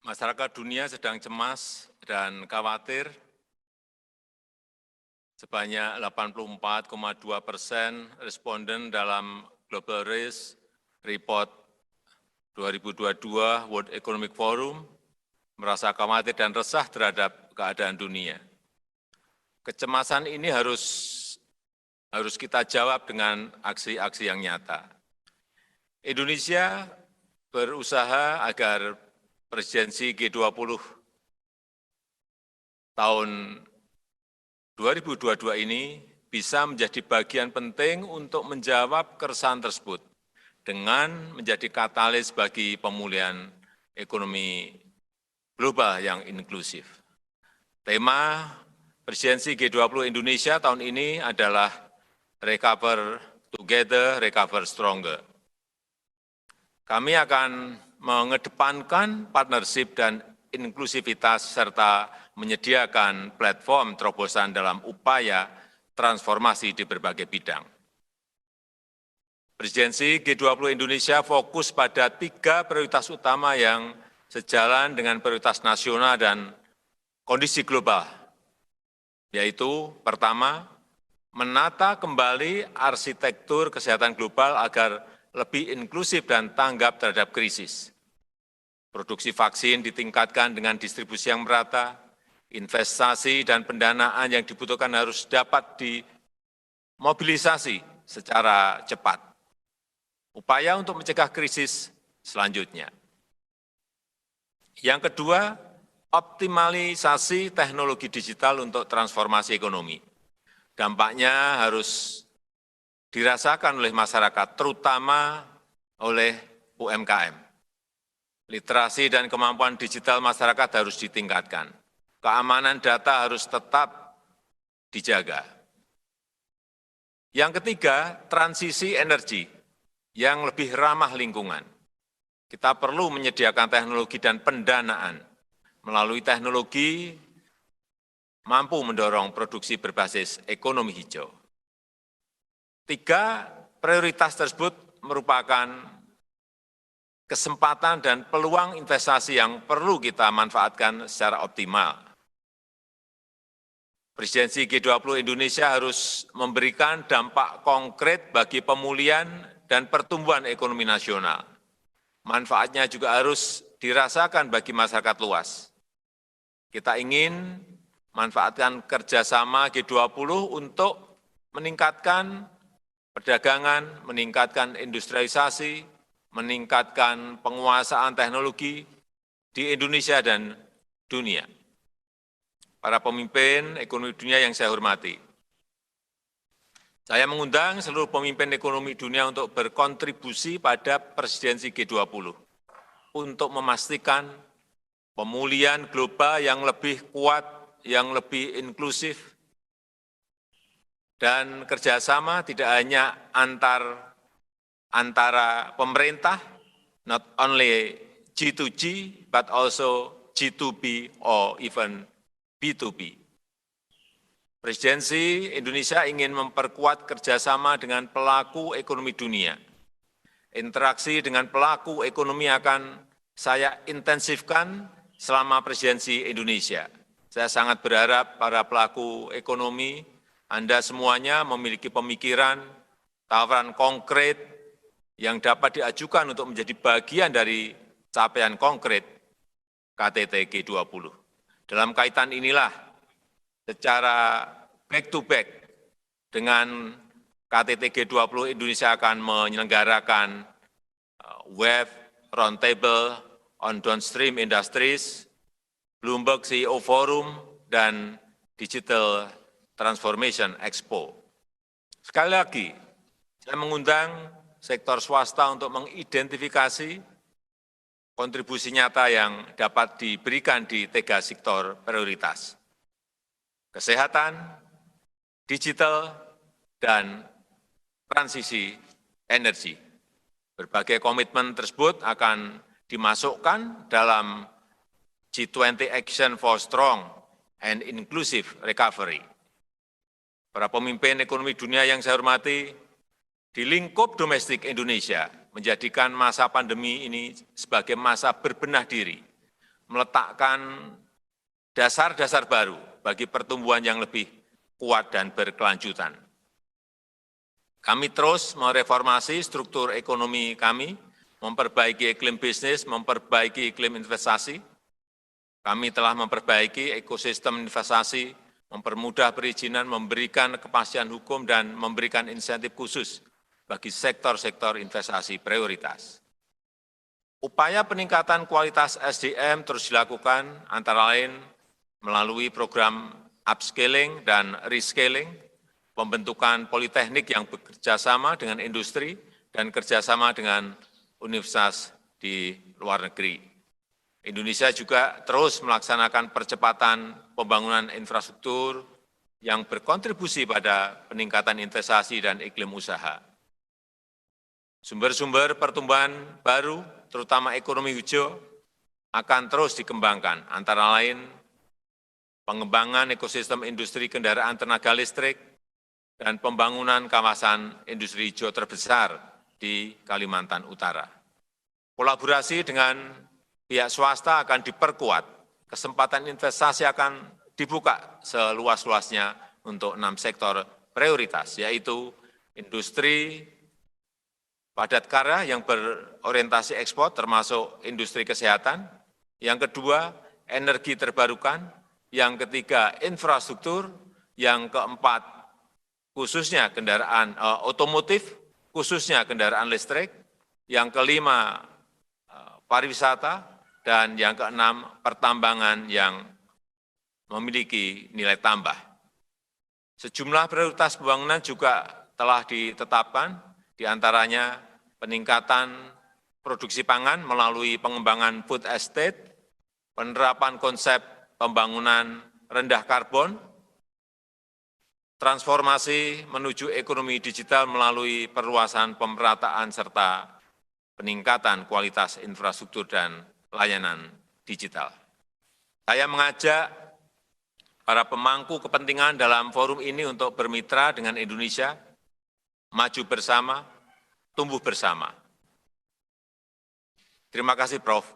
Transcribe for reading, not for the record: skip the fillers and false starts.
Masyarakat dunia sedang cemas dan khawatir. Sebanyak 84,2% responden dalam Global Risk Report 2022 World Economic Forum merasa khawatir dan resah terhadap keadaan dunia. Kecemasan ini harus kita jawab dengan aksi-aksi yang nyata. Indonesia berusaha agar presidensi G20 tahun 2022 ini bisa menjadi bagian penting untuk menjawab keresahan tersebut dengan menjadi katalis bagi pemulihan ekonomi global yang inklusif. Tema presidensi G20 Indonesia tahun ini adalah Recover Together, Recover Stronger. Kami akan mengedepankan partnership dan inklusivitas serta menyediakan platform terobosan dalam upaya transformasi di berbagai bidang. Presidensi G20 Indonesia fokus pada 3 prioritas utama yang sejalan dengan prioritas nasional dan kondisi global, yaitu pertama, menata kembali arsitektur kesehatan global agar lebih inklusif dan tanggap terhadap krisis. Produksi vaksin ditingkatkan dengan distribusi yang merata, investasi dan pendanaan yang dibutuhkan harus dapat dimobilisasi secara cepat. Upaya untuk mencegah krisis selanjutnya. Yang kedua, optimalisasi teknologi digital untuk transformasi ekonomi. Dampaknya harus dirasakan oleh masyarakat, terutama oleh UMKM. Literasi dan kemampuan digital masyarakat harus ditingkatkan. Keamanan data harus tetap dijaga. Yang ketiga, transisi energi yang lebih ramah lingkungan. Kita perlu menyediakan teknologi dan pendanaan. Melalui teknologi, mampu mendorong produksi berbasis ekonomi hijau. 3 prioritas tersebut merupakan kesempatan dan peluang investasi yang perlu kita manfaatkan secara optimal. Presidensi G20 Indonesia harus memberikan dampak konkret bagi pemulihan dan pertumbuhan ekonomi nasional. Manfaatnya juga harus dirasakan bagi masyarakat luas. Kita ingin manfaatkan kerjasama G20 untuk meningkatkan perdagangan, meningkatkan industrialisasi, meningkatkan penguasaan teknologi di Indonesia dan dunia. Para pemimpin ekonomi dunia yang saya hormati, saya mengundang seluruh pemimpin ekonomi dunia untuk berkontribusi pada presidensi G20 untuk memastikan pemulihan global yang lebih kuat, yang lebih inklusif, dan kerjasama tidak hanya antara pemerintah, not only G2G, but also G2B or even B2B. Presidensi Indonesia ingin memperkuat kerjasama dengan pelaku ekonomi dunia. Interaksi dengan pelaku ekonomi akan saya intensifkan selama presidensi Indonesia. Saya sangat berharap para pelaku ekonomi, Anda semuanya memiliki pemikiran, tawaran konkret yang dapat diajukan untuk menjadi bagian dari capaian konkret KTT G20. Dalam kaitan inilah, secara back-to-back dengan KTT G20, Indonesia akan menyelenggarakan Web Roundtable on Downstream Industries, Bloomberg CEO Forum, dan Digital Transformation Expo. Sekali lagi, saya mengundang sektor swasta untuk mengidentifikasi kontribusi nyata yang dapat diberikan di 3 sektor prioritas: kesehatan, digital, dan transisi energi. Berbagai komitmen tersebut akan dimasukkan dalam G20 Action for Strong and Inclusive Recovery. Para pemimpin ekonomi dunia yang saya hormati, di lingkup domestik Indonesia menjadikan masa pandemi ini sebagai masa berbenah diri, meletakkan dasar-dasar baru bagi pertumbuhan yang lebih kuat dan berkelanjutan. Kami terus mereformasi struktur ekonomi kami, memperbaiki iklim bisnis, memperbaiki iklim investasi. Kami telah memperbaiki ekosistem investasi, mempermudah perizinan, memberikan kepastian hukum, dan memberikan insentif khusus bagi sektor-sektor investasi prioritas. Upaya peningkatan kualitas SDM terus dilakukan, antara lain melalui program upscaling dan rescaling, pembentukan politeknik yang bekerjasama dengan industri dan kerjasama dengan universitas di luar negeri. Indonesia juga terus melaksanakan percepatan pembangunan infrastruktur yang berkontribusi pada peningkatan investasi dan iklim usaha. Sumber-sumber pertumbuhan baru, terutama ekonomi hijau, akan terus dikembangkan, antara lain pengembangan ekosistem industri kendaraan tenaga listrik, dan pembangunan kawasan industri hijau terbesar di Kalimantan Utara. Kolaborasi dengan pihak swasta akan diperkuat, kesempatan investasi akan dibuka seluas-luasnya untuk 6 sektor prioritas, yaitu industri padat karya yang berorientasi ekspor, termasuk industri kesehatan. Yang kedua, energi terbarukan. Yang ketiga, infrastruktur. Yang keempat, khususnya kendaraan otomotif, khususnya kendaraan listrik. Yang kelima, pariwisata. Dan yang keenam, pertambangan yang memiliki nilai tambah. Sejumlah prioritas pembangunan juga telah ditetapkan, di antaranya peningkatan produksi pangan melalui pengembangan food estate, penerapan konsep pembangunan rendah karbon, transformasi menuju ekonomi digital melalui perluasan pemerataan serta peningkatan kualitas infrastruktur dan layanan digital. Saya mengajak para pemangku kepentingan dalam forum ini untuk bermitra dengan Indonesia, maju bersama, tumbuh bersama. Terima kasih, Prof.